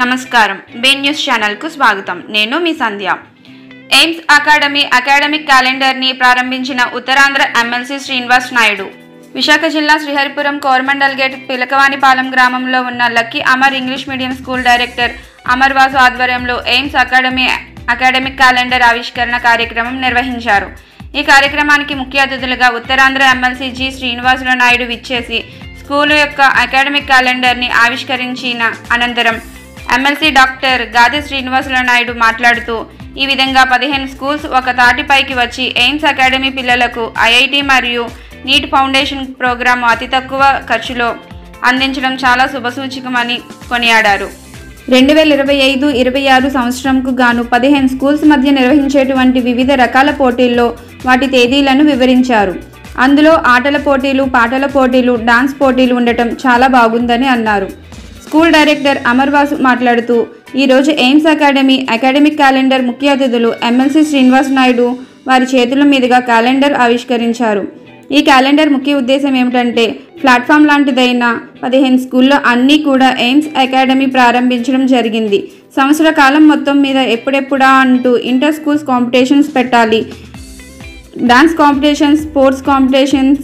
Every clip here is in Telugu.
నమస్కారం బే న్యూస్ ఛానల్ కు స్వాగతం. నేను మీ సంధ్య. ఎయిమ్స్ అకాడమిక్ క్యాలెండర్ ని ప్రారంభించిన ఉత్తరాంధ్ర ఎమ్మెల్సీ శ్రీనివాస్ నాయుడు. విశాఖ జిల్లా శ్రీహరిపురం కోరమండల్ గేట్ పిలకవానిపాలెం గ్రామంలో ఉన్న lucky Amar English medium school director Amar Vasu ఆధ్వర్యంలో ఎయిమ్స్ అకాడమిక్ క్యాలెండర్ ఆవిష్కరణ కార్యక్రమం నిర్వహించారు. ఈ కార్యక్రమానికి ముఖ్య అతిథులుగా ఉత్తరాంధ్ర ఎమ్మెల్సీ జి శ్రీనివాసులు నాయుడు విచ్చేసి స్కూల్ యొక్క అకాడమిక్ క్యాలెండర్ ని ఆవిష్కరించిన అనంతరం ఎమ్మెల్సీ డాక్టర్ గాది శ్రీనివాసులు నాయుడు మాట్లాడుతూ ఈ విధంగా 15 స్కూల్స్ ఒక తాటిపైకి వచ్చి ఎయిమ్స్ అకాడమీ పిల్లలకు ఐఐటి మరియు నీట్ ఫౌండేషన్ ప్రోగ్రాము అతి తక్కువ ఖర్చులో అందించడం చాలా శుభసూచకమని కొనియాడారు. 2025-26 సంవత్సరంకు గాను 15 స్కూల్స్ మధ్య నిర్వహించేటువంటి వివిధ రకాల పోటీల్లో వాటి తేదీలను వివరించారు. అందులో ఆటల పోటీలు, పాటల పోటీలు, డాన్స్ పోటీలు ఉండటం చాలా బాగుందని అన్నారు. స్కూల్ డైరెక్టర్ అమర్ వాసు మాట్లాడుతూ ఈరోజు ఎయిమ్స్ అకాడమిక్ క్యాలెండర్ ముఖ్య అతిథులు ఎమ్మెల్సీ శ్రీనివాస్ నాయుడు వారి చేతుల మీదుగా క్యాలెండర్ ఆవిష్కరించారు. ఈ క్యాలెండర్ ముఖ్య ఉద్దేశం ఏమిటంటే ప్లాట్ఫామ్ లాంటిదైన 15 స్కూల్లో అన్నీ కూడా ఎయిమ్స్ అకాడమీ ప్రారంభించడం జరిగింది. సంవత్సర కాలం మొత్తం మీద ఎప్పుడెప్పుడా అంటూ ఇంటర్ స్కూల్స్ కాంపిటీషన్స్ పెట్టాలి, డాన్స్ కాంపిటీషన్స్, స్పోర్ట్స్ కాంపిటీషన్స్,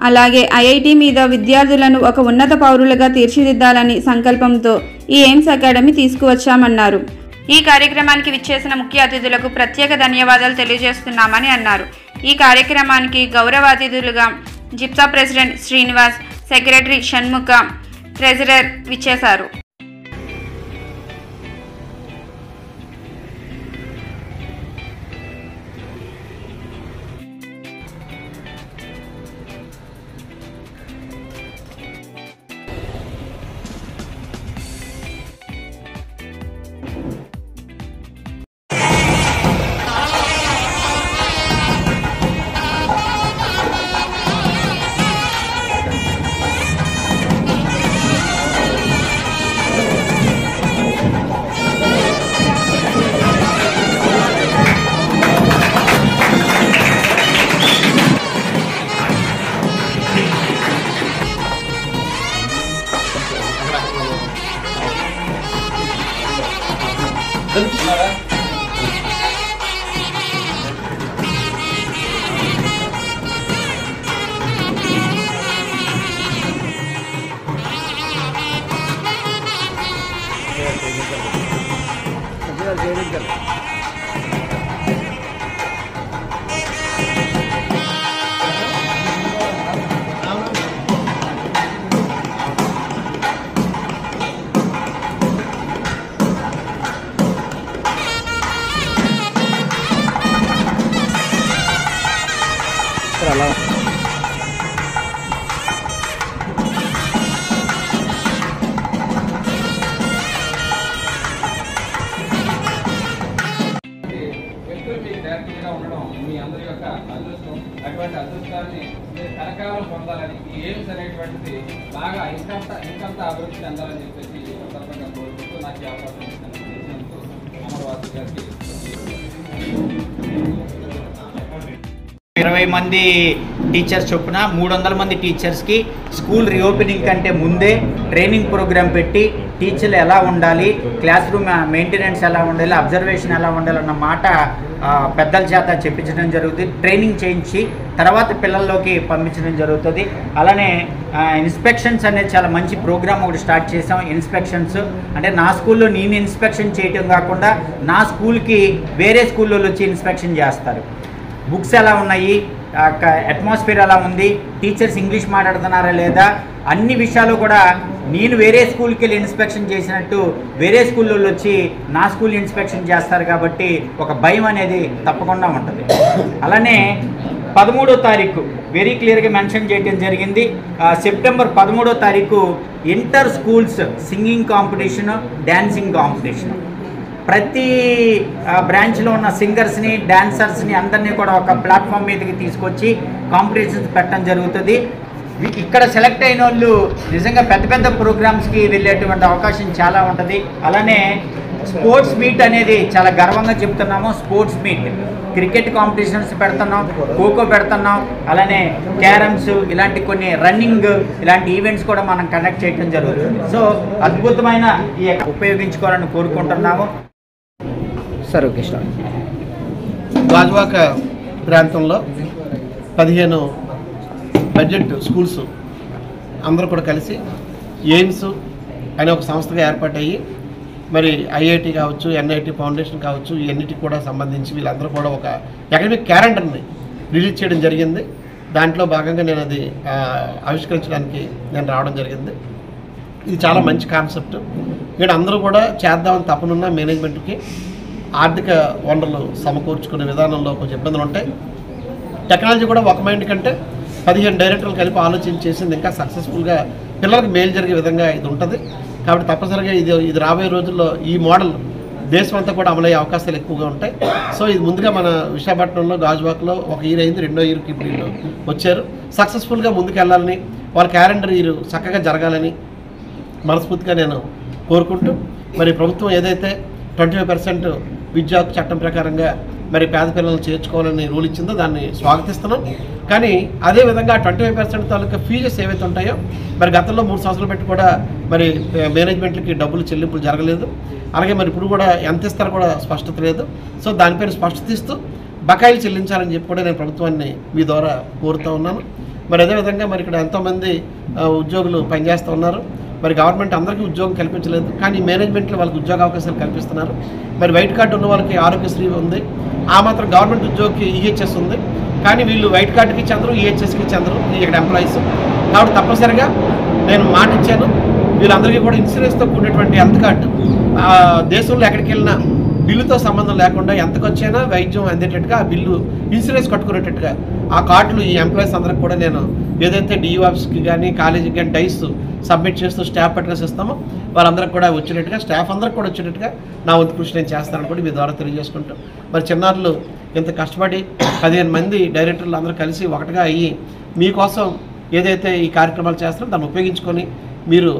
అలాగే ఐఐటి మీద విద్యార్థులను ఒక ఉన్నత పౌరులుగా తీర్చిదిద్దాలని సంకల్పంతో ఈ ఎయిమ్స్ అకాడమీ తీసుకువచ్చామన్నారు. ఈ కార్యక్రమానికి విచ్చేసిన ముఖ్య అతిథులకు ప్రత్యేక ధన్యవాదాలు తెలియజేస్తున్నామని అన్నారు. ఈ కార్యక్రమానికి గౌరవ అతిథులుగా జిప్సా president Srinivas, secretary Shanmukha, treasurer విచ్చేశారు. మీ అందరి యొక్క అదృష్టం. అటువంటి అదృష్టాన్ని కరకాలం పొందాలని ఈ ఎయిమ్స్ అనేటువంటిది బాగా ఇంకంత అభివృద్ధి చెందాలని చెప్పేసి సందర్భంగా కోరుకుంటూ నాకు ఈ అవకాశం ఇచ్చినందుకు అమర్ వాసు గారికి 20 మంది టీచర్స్ చొప్పున 300 మంది టీచర్స్కి స్కూల్ రీఓపెనింగ్ కంటే ముందే ట్రైనింగ్ ప్రోగ్రామ్ పెట్టి టీచర్లు ఎలా ఉండాలి, క్లాస్ రూమ్ మెయింటెనెన్స్ ఎలా ఉండాలి, అబ్జర్వేషన్ ఎలా ఉండాలన్న మాట పెద్దల చేత చెప్పించడం జరుగుతుంది. ట్రైనింగ్ చేయించి తర్వాత పిల్లల్లోకి పంపించడం జరుగుతుంది. అలానే ఇన్స్పెక్షన్స్ అనేది చాలా మంచి ప్రోగ్రామ్ ఒకటి స్టార్ట్ చేసాం. ఇన్స్పెక్షన్స్ అంటే నా స్కూల్లో నేను ఇన్స్పెక్షన్ చేయటం కాకుండా నా స్కూల్కి వేరే స్కూల్లో వచ్చి ఇన్స్పెక్షన్ చేస్తారు. బుక్స్ ఎలా ఉన్నాయి, అట్మాస్ఫియర్ ఎలా ఉంది, టీచర్స్ ఇంగ్లీష్ మాట్లాడుతున్నారా లేదా, అన్ని విషయాలు కూడా నేను వేరే స్కూల్కి వెళ్ళి ఇన్స్పెక్షన్ చేసినట్టు వేరే స్కూల్లో వచ్చి నా స్కూల్ ఇన్స్పెక్షన్ చేస్తారు. కాబట్టి ఒక భయం అనేది తప్పకుండా ఉంటుంది. అలానే 13వ తారీఖు వెరీ క్లియర్గా మెన్షన్ చేయడం జరిగింది. సెప్టెంబర్ 13వ తారీఖు inter schools singing competition, dancing competition. ప్రతి బ్రాంచ్లో ఉన్న సింగర్స్ని, డాన్సర్స్ని అందరినీ కూడా ఒక ప్లాట్ఫామ్ మీదకి తీసుకొచ్చి కాంపిటీషన్స్ పెట్టడం జరుగుతుంది. ఇక్కడ సెలెక్ట్ అయిన వాళ్ళు నిజంగా పెద్ద పెద్ద ప్రోగ్రామ్స్కి వెళ్ళేటువంటి అవకాశం చాలా ఉంటుంది. అలానే స్పోర్ట్స్ మీట్ అనేది చాలా గర్వంగా చెప్తున్నాము. స్పోర్ట్స్ మీట్ క్రికెట్ కాంపిటీషన్స్ పెడుతున్నాం, ఖోఖో పెడుతున్నాం, అలానే క్యారమ్స్, ఇలాంటి కొన్ని రన్నింగ్ ఇలాంటి ఈవెంట్స్ కూడా మనం కండక్ట్ చేయడం జరుగుతుంది. సో అద్భుతమైన ఈ ఉపయోగించుకోవాలని కోరుకుంటున్నాము. Sir okay start. గాజువాక ప్రాంతంలో 15 బడ్జెట్ స్కూల్స్ అందరూ కూడా కలిసి ఎయిమ్స్ అనే ఒక సంస్థగా ఏర్పాటయ్యి మరి ఐఐటి కావచ్చు, ఎన్ఐటి ఫౌండేషన్ కావచ్చు, ఇవన్నిటికి కూడా సంబంధించి వీళ్ళందరూ కూడా ఒక అకాడమిక్ క్యాలెండర్ని రిలీజ్ చేయడం జరిగింది. దాంట్లో భాగంగా నేను అది ఆవిష్కరించడానికి నేను రావడం జరిగింది. ఇది చాలా మంచి కాన్సెప్ట్. ఇక్కడ అందరూ కూడా చేద్దామని తప్పనున్న మేనేజ్మెంట్కి ఆర్థిక వనరులు సమకూర్చుకునే విధానంలో కొంచెం ఇబ్బందులు ఉంటాయి. టెక్నాలజీ కూడా ఒక మైండ్ కంటే 15 డైరెక్టర్లు కలిపి ఆలోచన చేసింది ఇంకా సక్సెస్ఫుల్గా పిల్లలకు మేలు జరిగే విధంగా ఇది ఉంటుంది. కాబట్టి తప్పనిసరిగా ఇది రాబోయే రోజుల్లో ఈ మోడల్ దేశం అంతా కూడా అమలయ్యే అవకాశాలు ఎక్కువగా ఉంటాయి. సో ఇది ముందుగా మన విశాఖపట్నంలో గాజువాకలో ఒక ఇయర్ అయింది, 2వ ఇయర్కి ఇప్పుడు వీళ్ళు వచ్చారు. సక్సెస్ఫుల్గా ముందుకు వెళ్ళాలని, వాళ్ళ క్యాలెండర్ ఇయర్ చక్కగా జరగాలని మనస్ఫూర్తిగా నేను కోరుకుంటూ, మరి ప్రభుత్వం ఏదైతే 25% విద్యా చట్టం ప్రకారంగా మరి పేద పిల్లలను చేర్చుకోవాలని రూల్ ఇచ్చిందో దాన్ని స్వాగతిస్తున్నాం. కానీ అదేవిధంగా 25% తాలూకా ఫీజెస్ ఏవైతే ఉంటాయో మరి గతంలో 3 సంవత్సరాలు పెట్టి కూడా మరి మేనేజ్మెంట్లకి డబ్బులు చెల్లింపులు జరగలేదు. అలాగే మరి ఇప్పుడు కూడా ఎంత ఇస్తారో కూడా స్పష్టత లేదు. సో దానిపైన స్పష్టత ఇస్తూ బకాయిలు చెల్లించాలని చెప్పి కూడా నేను ప్రభుత్వాన్ని మీ ద్వారా కోరుతూ ఉన్నాను. మరి అదేవిధంగా మరి ఇక్కడ ఎంతోమంది ఉద్యోగులు పనిచేస్తూ ఉన్నారు. మరి గవర్నమెంట్ అందరికీ ఉద్యోగం కల్పించలేదు, కానీ మేనేజ్మెంట్లో వాళ్ళకి ఉద్యోగ అవకాశాలు కల్పిస్తున్నారు. మరి వైట్ కార్డు ఉన్న వాళ్ళకి ఆరోగ్యశ్రీ ఉంది, ఆ మాత్రం గవర్నమెంట్ ఉద్యోగికి ఈహెచ్ఎస్ ఉంది. కానీ వీళ్ళు వైట్ కార్డుకి చెందరు, ఈహెచ్ఎస్కి చెందరు ఇక్కడ ఎంప్లాయీస్. కాబట్టి తప్పనిసరిగా నేను మాట ఇచ్చాను, వీళ్ళందరికీ కూడా ఇన్సూరెన్స్తో కూడినటువంటి హెల్త్ కార్డు దేశంలో ఎక్కడికి వెళ్ళినా బిల్లుతో సంబంధం లేకుండా ఎంతకు వచ్చైనా వైద్యం అందేటట్టుగా ఆ బిల్లు ఇన్సూరెన్స్ కట్టుకునేటట్టుగా ఆ కార్డులు ఈ ఎంప్లాయీస్ అందరికి కూడా నేను ఏదైతే డిఈ ఆఫీస్కి కానీ కాలేజీకి కానీ డైస్ సబ్మిట్ చేస్తూ స్టాఫ్ పట్టుకొని ఇస్తామో వాళ్ళందరికీ కూడా వచ్చేటట్టుగా, స్టాఫ్ అందరికి కూడా వచ్చేటట్టుగా నా వంతు కృషి నేను చేస్తానని కూడా మీ ద్వారా తెలియజేసుకుంటాం. మరి చిన్నారులు ఇంత కష్టపడి 15 మంది డైరెక్టర్లు అందరూ కలిసి ఒకటిగా అయ్యి మీకోసం ఏదైతే ఈ కార్యక్రమాలు చేస్తారో దాన్ని ఉపయోగించుకొని మీరు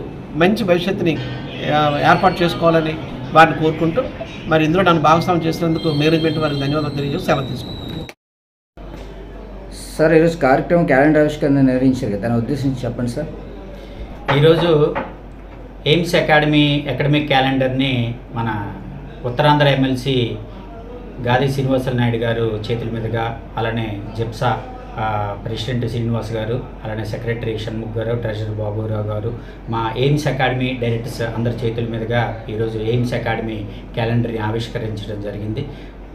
మంచి భవిష్యత్తుని ఏర్పాటు చేసుకోవాలని వారిని కోరుకుంటూ, మరి ఇందులో నన్ను భాగస్వామ్యం చేసినందుకు మేనేజ్మెంట్ వారికి ధన్యవాదాలు తెలియజేసి సెలవు తీసుకుంటాను. సార్ ఈరోజు కార్యక్రమం క్యాలెండర్ ఆవిష్కరణ నిర్వహించారు కదా, దాని ఉద్దేశించి చెప్పండి సార్. ఈరోజు ఎయిమ్స్ అకాడమిక్ క్యాలెండర్ని మన ఉత్తరాంధ్ర ఎమ్మెల్సీ గాది శ్రీనివాస నాయుడు గారు చేతుల మీదుగా, అలానే జెప్సా ప్రెసిడెంట్ శ్రీనివాస్ గారు, అలానే సెక్రటరీ షణ్ముఖ్ గారు, ట్రెజరర్ బాబురావు గారు, మా ఎయిమ్స్ అకాడమీ డైరెక్టర్స్ అందరి చేతుల మీదుగా ఈరోజు ఎయిమ్స్ అకాడమీ క్యాలెండర్ని ఆవిష్కరించడం జరిగింది.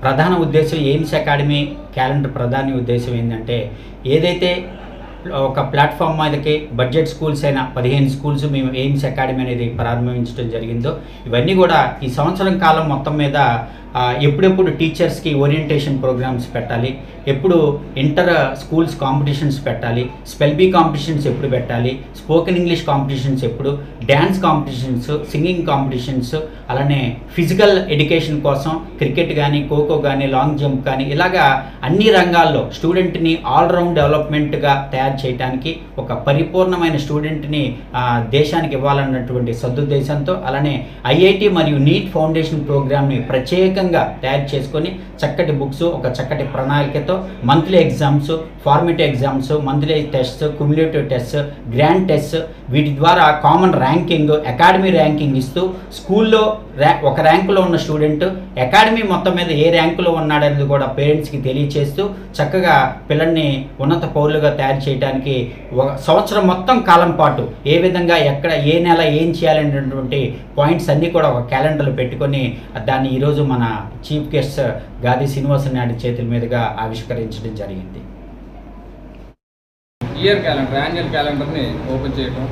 ప్రధాన ఉద్దేశం ఎయిమ్స్ అకాడమీ క్యాలెండర్ ప్రధాన ఉద్దేశం ఏంటంటే, ఏదైతే ఒక ప్లాట్ఫామ్ మీదకి బడ్జెట్ స్కూల్స్ అయినా 15 స్కూల్స్ మేము ఎయిమ్స్ అకాడమీ అనేది ప్రారంభించడం జరిగిందో, ఇవన్నీ కూడా ఈ సంవత్సరం కాలం మొత్తం మీద ఎప్పుడెప్పుడు టీచర్స్కి ఓరియంటేషన్ ప్రోగ్రామ్స్ పెట్టాలి, ఎప్పుడు ఇంటర్ స్కూల్స్ కాంపిటీషన్స్ పెట్టాలి, స్పెల్ బీ కాంపిటీషన్స్ ఎప్పుడు పెట్టాలి, స్పోకెన్ ఇంగ్లీష్ కాంపిటీషన్స్ ఎప్పుడు, డ్యాన్స్ కాంపిటీషన్స్, సింగింగ్ కాంపిటీషన్స్, అలానే ఫిజికల్ ఎడ్యుకేషన్ కోసం క్రికెట్ కానీ, ఖోఖో కానీ, లాంగ్ జంప్ కానీ, ఇలాగా అన్ని రంగాల్లో స్టూడెంట్ని ఆల్రౌండ్ డెవలప్మెంట్గా తయారు చేయడానికి, ఒక పరిపూర్ణమైన స్టూడెంట్ని దేశానికి ఇవ్వాలన్నటువంటి సదుద్దేశంతో, అలానే ఐఐటి మరియు నీట్ ఫౌండేషన్ ప్రోగ్రామ్ని ప్రత్యేకంగా తయారు చేసుకొని చక్కటి బుక్స్, ఒక చక్కటి ప్రణాళికతో monthly exams, formative exams, monthly tests, cumulative tests, grand tests, వీటి ద్వారా కామన్ ర్యాంకింగ్, అకాడమీ ర్యాంకింగ్ ఇస్తూ స్కూల్లో ఒక ర్యాంకులో ఉన్న స్టూడెంట్ అకాడమీ మొత్తం మీద ఏ ర్యాంకులో ఉన్నాడనేది కూడా పేరెంట్స్కి తెలియచేస్తూ చక్కగా పిల్లల్ని ఉన్నత పౌరులుగా తయారు చేయడానికి ఒక సంవత్సరం మొత్తం కాలం పాటు ఏ విధంగా ఎక్కడ ఏ నెల ఏం చేయాలనేటువంటి పాయింట్స్ అన్నీ కూడా ఒక క్యాలెండర్లో పెట్టుకొని దాన్ని ఈరోజు మన చీఫ్ గెస్ట్ గాది శ్రీనివాస నాయుడు చేతుల మీదుగా ఆవిష్కరించడం జరిగింది. ఇయర్ క్యాలెండర్, యాన్యువల్ క్యాలెండర్ని ఓపెన్ చేయటం.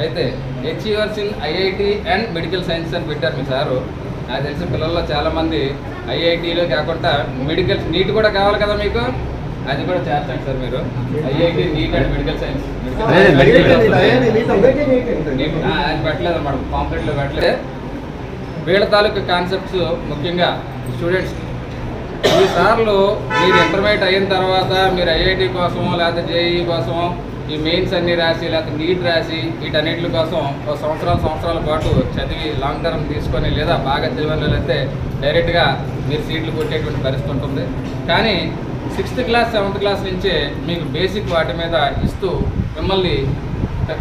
అయితే achievers in IIT and medical science అని పెట్టారు మీ సారు. నాకు తెలిసిన పిల్లల్లో చాలామంది ఐఐటీలో కాకుండా మెడికల్ నీట్ కూడా కావాలి కదా మీకు, అది కూడా చేస్తాను సార్ మీరు. IIT NEET and medical science అది పెట్టలేదు అన్నమాట, కాంప్లీట్లో పెట్టలేదు. వీళ్ళ తాలూకు కాన్సెప్ట్స్ ముఖ్యంగా స్టూడెంట్స్ ఈసార్లు మీరు ఇంటర్మీడియట్ అయిన తర్వాత మీరు ఐఐటి కోసమో లేకపోతే జేఈఈ కోసమో ఈ మెయిన్స్ అన్నీ రాసి లేకపోతే నీట్ రాసి వీటన్నిటి కోసం ఒక సంవత్సరాల పాటు చదివి లాంగ్ టర్మ్ తీసుకొని లేదా బాగా చదివిన అయితే డైరెక్ట్గా మీరు సీట్లు కొట్టేటువంటి పరిస్థితి ఉంటుంది. కానీ 6th క్లాస్ 7th క్లాస్ నుంచే మీకు బేసిక్ వాటి మీద ఇస్తూ మిమ్మల్ని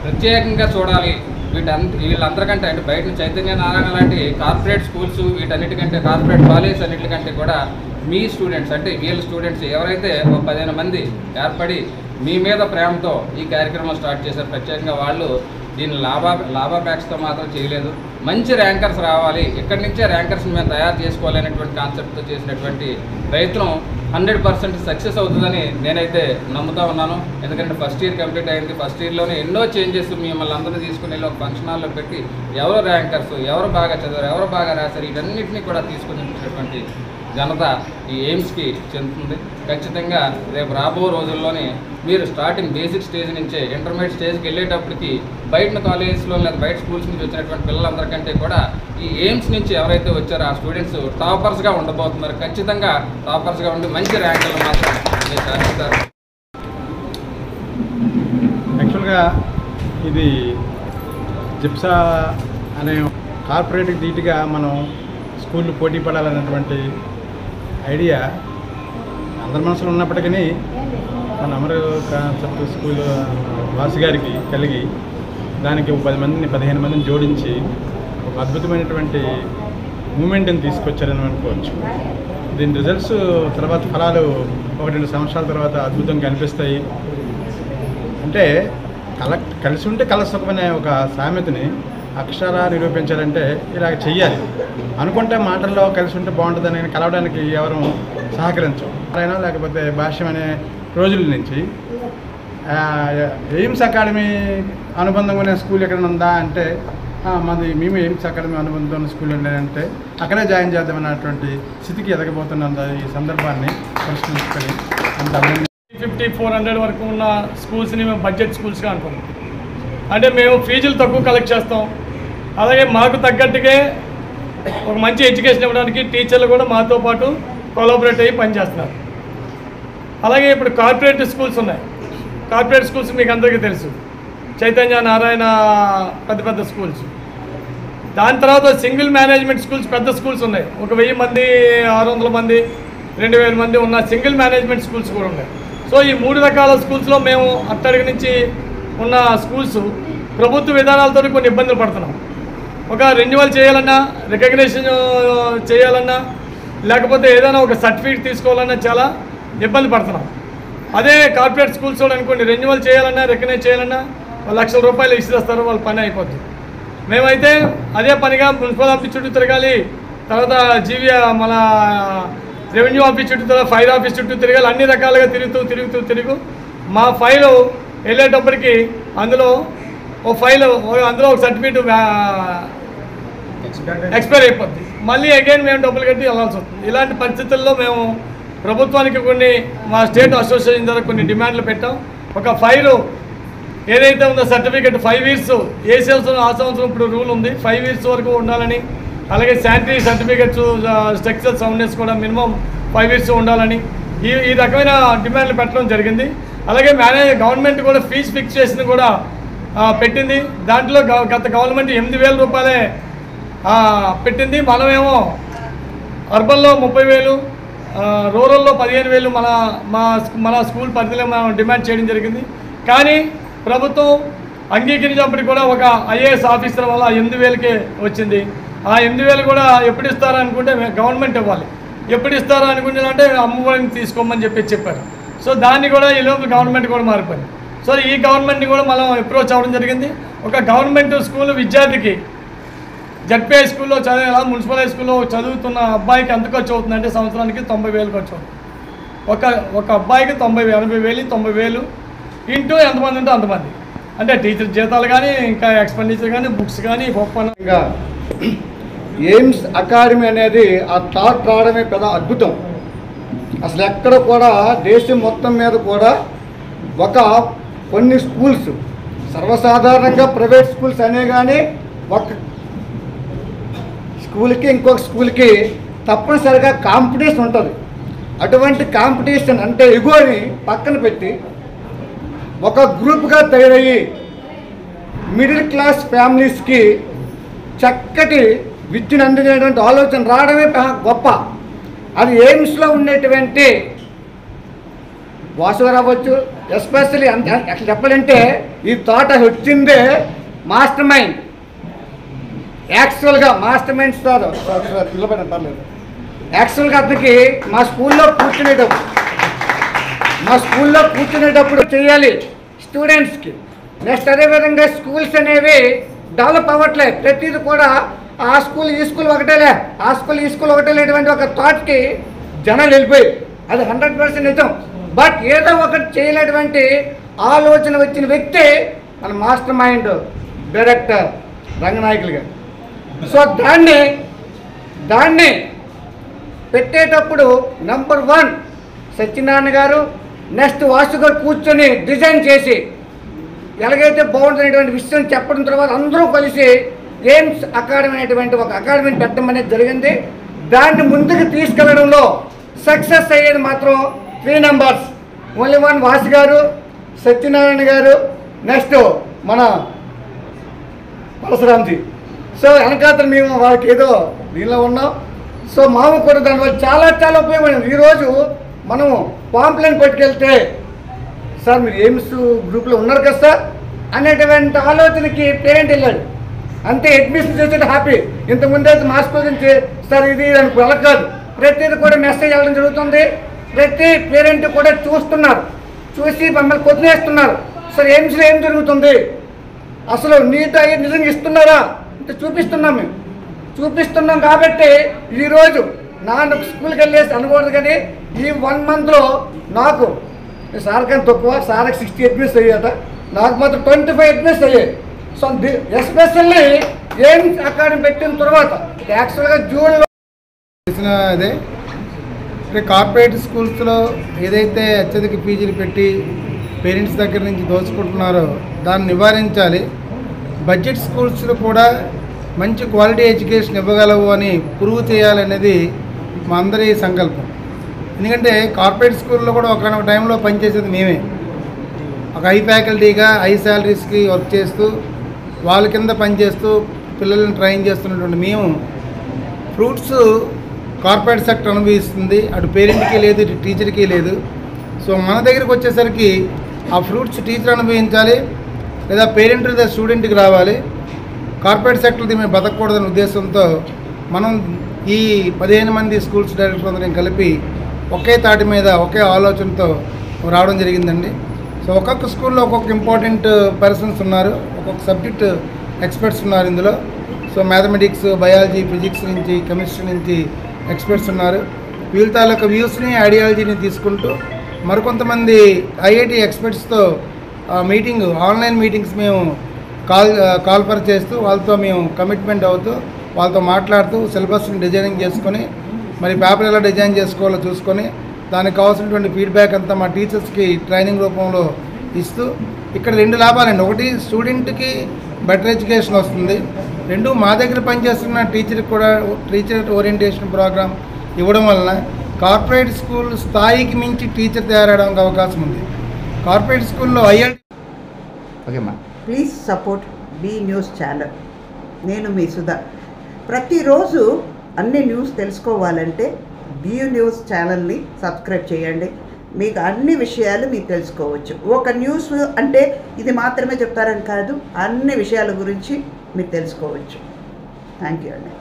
ప్రత్యేకంగా చూడాలి. వీళ్ళందరికంటే అంటే బయట చైతన్య నారాయణ లాంటి కార్పొరేట్ స్కూల్స్ వీటన్నిటికంటే కార్పొరేట్ కాలేజ్ అన్నిటికంటే కూడా మీ స్టూడెంట్స్ అంటే వీళ్ళ స్టూడెంట్స్ ఎవరైతే ఒక 15 మంది ఏర్పడి మీ మీద ప్రేమతో ఈ కార్యక్రమం స్టార్ట్ చేశారు, ప్రత్యేకంగా వాళ్ళు దీన్ని లాభాపేక్షతో మాత్రం చేయలేదు. మంచి ర్యాంకర్స్ రావాలి, ఇక్కడి నుంచే ర్యాంకర్స్ని మేము తయారు చేసుకోవాలి అనేటువంటి కాన్సెప్ట్తో చేసినటువంటి ప్రయత్నం 100% సక్సెస్ అవుతుందని నేనైతే నమ్ముతా ఉన్నాను. ఎందుకంటే ఫస్ట్ ఇయర్ కంప్లీట్ అయింది. ఫస్ట్ ఇయర్లోనే ఎన్నో చేంజెస్ మిమ్మల్ని అందరూ తీసుకుని వెళ్ళి ఒక ఫంక్షన్ హాల్లో పెట్టి ఎవరు ర్యాంకర్స్, ఎవరు బాగా చదివారు, ఎవరు బాగా రాశారు వీటన్నిటినీ కూడా తీసుకుని వచ్చినటువంటి ఘనత ఈ ఎయిమ్స్కి చెందుతుంది. ఖచ్చితంగా రేపు రాబో రోజుల్లోనే మీరు స్టార్టింగ్ బేసిక్ స్టేజ్ నుంచే ఇంటర్మీడియట్ స్టేజ్కి వెళ్ళేటప్పటికి బయట కాలేజెస్లో లేదా బయట స్కూల్స్ నుంచి వచ్చినటువంటి పిల్లలందరికంటే కూడా ఈ ఎయిమ్స్ నుంచి ఎవరైతే వచ్చారో ఆ స్టూడెంట్స్ టాపర్స్గా ఉండబోతున్నారు. ఖచ్చితంగా టాపర్స్గా ఉండి మంచి ర్యాంకులు మాత్రం మీరు సాధిస్తారు. యాక్చువల్గా ఇది జిప్సా అనే కార్పొరేట్కి ధీటుగా మనం స్కూళ్ళు పోటీ పడాలనేటువంటి ఐడియా అందరి మనసులో ఉన్నప్పటికీ మన అమరు కాన్సెప్ట్ స్కూల్ వాసు గారికి కలిగి దానికి 15 మందిని జోడించి ఒక అద్భుతమైనటువంటి మూమెంట్ని తీసుకొచ్చారని అనుకోవచ్చు. దీని రిజల్ట్స్ తర్వాత ఫలాలు 1-2 సంవత్సరాల తర్వాత అద్భుతంగా కనిపిస్తాయి. అంటే కలిసి ఉంటే కలసుకునే ఒక సామెతని అక్షరాలా నిరూపించాలంటే ఇలాగ చెయ్యాలి. అనుకుంటే మాటల్లో కలిసి ఉంటే బాగుంటుందని కలవడానికి ఎవరు సహకరించం. అయినా లేకపోతే భాష్యం అనే రోజుల నుంచి ఎయిమ్స్ అకాడమీ అనుబంధంగా ఉన్న స్కూల్ ఎక్కడ ఉందా అంటే మేము ఎయిమ్స్ అకాడమీ అనుబంధం ఉన్న స్కూల్ ఉండేదంటే అక్కడే జాయిన్ చేద్దామన్నటువంటి స్థితికి ఎదగబోతున్న ఈ సందర్భాన్ని పరిశీలించుకొని 50-400 వరకు ఉన్న స్కూల్స్ని మేము బడ్జెట్ స్కూల్స్గా అనుకున్నాం. అంటే మేము ఫీజులు తక్కువ కలెక్ట్ చేస్తాం, అలాగే మాకు తగ్గట్టుగా ఒక మంచి ఎడ్యుకేషన్ ఇవ్వడానికి టీచర్లు కూడా మాతో పాటు కొలాబరేట్ అయ్యి పనిచేస్తున్నారు. అలాగే ఇప్పుడు కార్పొరేట్ స్కూల్స్ ఉన్నాయి. కార్పొరేట్ స్కూల్స్ మీకు అందరికీ తెలుసు, చైతన్య నారాయణ పెద్ద స్కూల్స్. దాని తర్వాత సింగిల్ మేనేజ్మెంట్ స్కూల్స్, పెద్ద స్కూల్స్ ఉన్నాయి. 1000 మంది 600 మంది 2000 మంది ఉన్న సింగిల్ మేనేజ్మెంట్ స్కూల్స్ కూడా ఉన్నాయి. సో ఈ 3 రకాల స్కూల్స్లో మేము అట్టడికి నుంచి ఉన్న స్కూల్స్ ప్రభుత్వ విధానాలతో కొన్ని ఇబ్బందులు పడుతున్నాం. ఒక రెన్యువల్ చేయాలన్నా, రికగ్నిషన్ చేయాలన్నా, లేకపోతే ఏదైనా ఒక సర్టిఫికేట్ తీసుకోవాలన్నా చాలా ఇబ్బంది పడుతున్నాం. అదే కార్పొరేట్ స్కూల్స్ అనుకోండి, రెన్యువల్ చేయాలన్నా, రికగ్నైజ్ చేయాలన్నా ₹1,00,000 ఇచ్చేస్తారు, వాళ్ళ పని అయిపోతుంది. మేమైతే అదే పనిగా మున్సిపల్ ఆఫీస్ చుట్టూ తిరగాలి, తర్వాత మన రెవెన్యూ ఆఫీస్ చుట్టూ తిరగాలి, ఫైర్ ఆఫీస్ చుట్టూ తిరగాలి, అన్ని రకాలుగా తిరుగుతూ మా ఫైలు వెళ్ళేటప్పటికి అందులో ఒక సర్టిఫికేట్ ఎక్స్పైర్ అయిపోద్ది. మళ్ళీ అగైన్ మేము డబ్బులు కట్టి వెళ్ళాల్సి వస్తుంది. ఇలాంటి పరిస్థితుల్లో మేము ప్రభుత్వానికి మా స్టేట్ అసోసియేషన్ ద్వారా కొన్ని డిమాండ్లు పెట్టాం. ఒక ఫైలు ఏదైతే ఉందో సర్టిఫికేట్ 5 years ఏ సంవత్సరం ఆ సంవత్సరం ఇప్పుడు రూల్ ఉంది 5 years వరకు ఉండాలని, అలాగే శానిటరీ సర్టిఫికేట్స్, స్ట్రక్చరల్ సౌండ్నెస్ కూడా మినిమం 5 years ఉండాలని ఈ రకమైన డిమాండ్లు పెట్టడం జరిగింది. అలాగే గవర్నమెంట్ కూడా ఫీజు ఫిక్సేషన్ కూడా పెట్టింది. దాంట్లో గత గవర్నమెంట్ ₹8,000 పెట్టింది. మనమేమో అర్బన్లో 30,000, రూరల్లో 15,000 మన స్కూల్ పరిధిలో మనం డిమాండ్ చేయడం జరిగింది. కానీ ప్రభుత్వం అంగీకరించినప్పటికీ కూడా ఒక IAS ఆఫీసర్ వల్ల 8,000కే వచ్చింది. ఆ 8,000 కూడా ఎప్పుడు ఇస్తారో అనుకుంటే గవర్నమెంట్ ఇవ్వాలి, ఎప్పుడు ఇస్తారో అనుకుంటే అమ్మఒడిని తీసుకోమని చెప్పారు. సో దాన్ని కూడా ఈ లోపల గవర్నమెంట్ కూడా మారిపోయింది. సో ఈ గవర్నమెంట్ని కూడా మనం అప్రోచ్ అవ్వడం జరిగింది. ఒక గవర్నమెంట్ స్కూల్ విద్యార్థికి జడ్పీ హై స్కూల్లో చదివేలా మున్సిపల్ హై స్కూల్లో చదువుతున్న అబ్బాయికి ఎంత ఖర్చు అవుతుందంటే సంవత్సరానికి 90,000 ఖర్చు అవుతుంది. ఒక అబ్బాయికి 80,000 ఇంటూ ఎంతమంది ఉంటే అంతమంది. అంటే టీచర్ జీతాలు కానీ, ఇంకా ఎక్స్పెండిచర్ కానీ, బుక్స్ కానీ, ఇంకా ఎయిమ్స్ అకాడమీ అనేది ఆ థాట్ రావడమే పెద్ద అద్భుతం. అసలు ఎక్కడ కూడా దేశం మొత్తం మీద కూడా కొన్ని స్కూల్స్ సర్వసాధారణంగా ప్రైవేట్ స్కూల్స్ అనే కానీ ఒక స్కూల్కి ఇంకొక స్కూల్కి తప్పనిసరిగా కాంపిటీషన్ ఉంటుంది. అటువంటి కాంపిటీషన్ అంటే ఎగోని పక్కన పెట్టి ఒక గ్రూప్గా తయారయ్యి మిడిల్ క్లాస్ ఫ్యామిలీస్కి చక్కటి విద్యను అందించేటువంటి ఆలోచన రావడమే గొప్ప. అది ఎయిమ్స్లో ఉండేటువంటి వాసుగారు అవ్వచ్చు, ఎస్పెషల్లీ అట్లా చెప్పాలంటే ఈ థాట్ వచ్చిందే మాస్టర్ మైండ్. యాక్చువల్గా మాస్టర్ మైండ్ సార్ నిలబడి పర్లేదు. యాక్చువల్గా అతనికి మా స్కూల్లో కూర్చునేటప్పుడు చేయాలి స్టూడెంట్స్కి. నెక్స్ట్ అదేవిధంగా స్కూల్స్ అనేవి డెవలప్ అవ్వట్లేదు. ప్రతిదీ కూడా ఆ స్కూల్ ఈ స్కూల్ ఒకటేలే, ఆ స్కూల్ ఈ స్కూల్ ఒకటేలేటువంటి ఒక థాట్కి జనాలు వెళ్ళిపోయి, అది 100% నిజం. బట్ ఏదో ఒకటి చేయలేటువంటి ఆలోచన వచ్చిన వ్యక్తి మన మాస్టర్ మైండ్ డైరెక్టర్ రంగనాయకులు గారు. సో దాన్ని పెట్టేటప్పుడు నెంబర్ 1 సత్యనారాయణ గారు, నెక్స్ట్ వాసు గారు కూర్చొని డిజైన్ చేసి ఎలాగైతే బాగుంటున్నటువంటి విషయం చెప్పడం తర్వాత అందరూ కలిసి ఎయిమ్స్ అకాడమీ అనేటువంటి ఒక అకాడమీని పెట్టడం అనేది జరిగింది. దాన్ని ముందుకు తీసుకెళ్లడంలో సక్సెస్ అయ్యేది మాత్రం 3 మెంబర్స్. ఓన్లీ 1 వాసు గారు, సత్యనారాయణ గారు, నెక్స్ట్ మన పరశురామ్జీ. సో వెనకాతలు మేము వాళ్ళకి ఏదో దీనిలో ఉన్నాం. సో మాము కూడా దానివల్ల చాలా చాలా ఉపయోగపడింది. ఈరోజు మనము పాంప్లెన్ పట్టుకెళ్తే సార్ మీరు ఎయిమ్స్ గ్రూప్లో ఉన్నారు కదా సార్ అనేటువంటి ఆలోచనకి పేరెంట్ వెళ్ళాడు. అంతే అడ్మిషన్ చేసేది హ్యాపీ. ఇంతకుముందు అయితే మా స్కూల్ నుంచి సార్ ఇది దానికి వెళ్ళకాదు, ప్రతిదీ కూడా మెసేజ్ వెళ్ళడం జరుగుతుంది. ప్రతి పేరెంట్ కూడా చూస్తున్నారు, చూసి మమ్మల్ని కొద్దినేస్తున్నారు. సార్ ఎయిమ్స్లో ఏం జరుగుతుంది, అసలు నీట్ అయ్యి నిజంగా ఇస్తున్నారా అంటే చూపిస్తున్నాం కాబట్టి ఈరోజు నాకు స్కూల్కి వెళ్ళేసి అనకూడదు. కానీ ఈ 1 monthలో నాకు సార్ కానీ తక్కువ, సార్కి 60 అడ్మిట్స్ అయ్యాట, నాకు మాత్రం 25 అడ్మిట్స్ అయ్యాయి. సో ఎస్పెషల్లీ ఎయిమ్స్ అకాడమీ పెట్టిన తర్వాత యాక్చువల్గా జూన్లో చేసిన అదే కార్పొరేట్ స్కూల్స్లో ఏదైతే అత్యధిక ఫీజులు పెట్టి పేరెంట్స్ దగ్గర నుంచి దోచుకుంటున్నారో దాన్ని నివారించాలి. బడ్జెట్ స్కూల్స్లో కూడా మంచి క్వాలిటీ ఎడ్యుకేషన్ ఇవ్వగలవు అని ప్రూవ్ చేయాలనేది మా అందరి సంకల్పం. ఎందుకంటే కార్పొరేట్ స్కూల్లో కూడా ఒక టైంలో పనిచేసేది మేమే. ఒక హై ఫ్యాకల్టీగా హై శాలరీస్కి వర్క్ చేస్తూ వాళ్ళ కింద పనిచేస్తూ పిల్లల్ని ట్రైన్ చేస్తున్నటువంటి మేము ఫ్రూట్స్ కార్పొరేట్ సెక్టర్ అనుభవిస్తుంది, అటు పేరెంట్కి లేదు, ఇటు టీచర్కి లేదు. సో మన దగ్గరికి వచ్చేసరికి ఆ ఫ్రూట్స్ టీచర్ అనుభవించాలి, లేదా పేరెంట్ లేదా స్టూడెంట్కి రావాలి. కార్పొరేట్ సెక్టర్ది మేము బతకూడదనే ఉద్దేశంతో మనం ఈ 15 మంది స్కూల్స్ డైరెక్టర్ అందరం కలిపి ఒకే తాటి మీద ఒకే ఆలోచనతో రావడం జరిగిందండి. సో ఒక్కొక్క స్కూల్లో ఒక్కొక్క ఇంపార్టెంట్ పర్సన్స్ ఉన్నారు, ఒక్కొక్క సబ్జెక్ట్ ఎక్స్పర్ట్స్ ఉన్నారు ఇందులో. సో మ్యాథమెటిక్స్, బయాలజీ, ఫిజిక్స్ నుంచి, కెమిస్ట్రీ నుంచి ఎక్స్పర్ట్స్ ఉన్నారు. వీళ్ళ తాలూకా వ్యూస్ని, ఐడియాలజీని తీసుకుంటూ మరికొంతమంది ఐఐటి ఎక్స్పర్ట్స్తో ఆన్లైన్ మీటింగ్స్ మేము కాల్ఫర్ చేస్తూ వాళ్ళతో మేము కమిట్మెంట్ అవుతూ వాళ్ళతో మాట్లాడుతూ సిలబస్ని డిజైనింగ్ చేసుకొని మరి పేపర్ ఎలా డిజైన్ చేసుకోవాలో చూసుకొని దానికి కావాల్సినటువంటి ఫీడ్బ్యాక్ అంతా మా టీచర్స్కి ట్రైనింగ్ రూపంలో ఇస్తూ ఇక్కడ 2 లాభాలండి. ఒకటి, స్టూడెంట్కి బెటర్ ఎడ్యుకేషన్ వస్తుంది. 2, మా దగ్గర పనిచేస్తున్న టీచర్కి కూడా టీచర్ ఓరియంటేషన్ ప్రోగ్రామ్ ఇవ్వడం వలన కార్పొరేట్ స్కూల్ స్థాయికి మించి టీచర్ తయారవడానికి అవకాశం ఉంది. కార్పొరేట్ స్కూల్లో ఓకేమ్మా. Please support B news channel. నేను మీ సుధా. ప్రతిరోజు అన్ని న్యూస్ తెలుసుకోవాలంటే బీ న్యూస్ ఛానల్ని సబ్స్క్రైబ్ చేయండి. మీకు అన్ని విషయాలు మీకు తెలుసుకోవచ్చు. ఒక న్యూస్ అంటే ఇది మాత్రమే చెప్తారని కాదు, అన్ని విషయాల గురించి మీరు తెలుసుకోవచ్చు. థ్యాంక్ యూ అండి.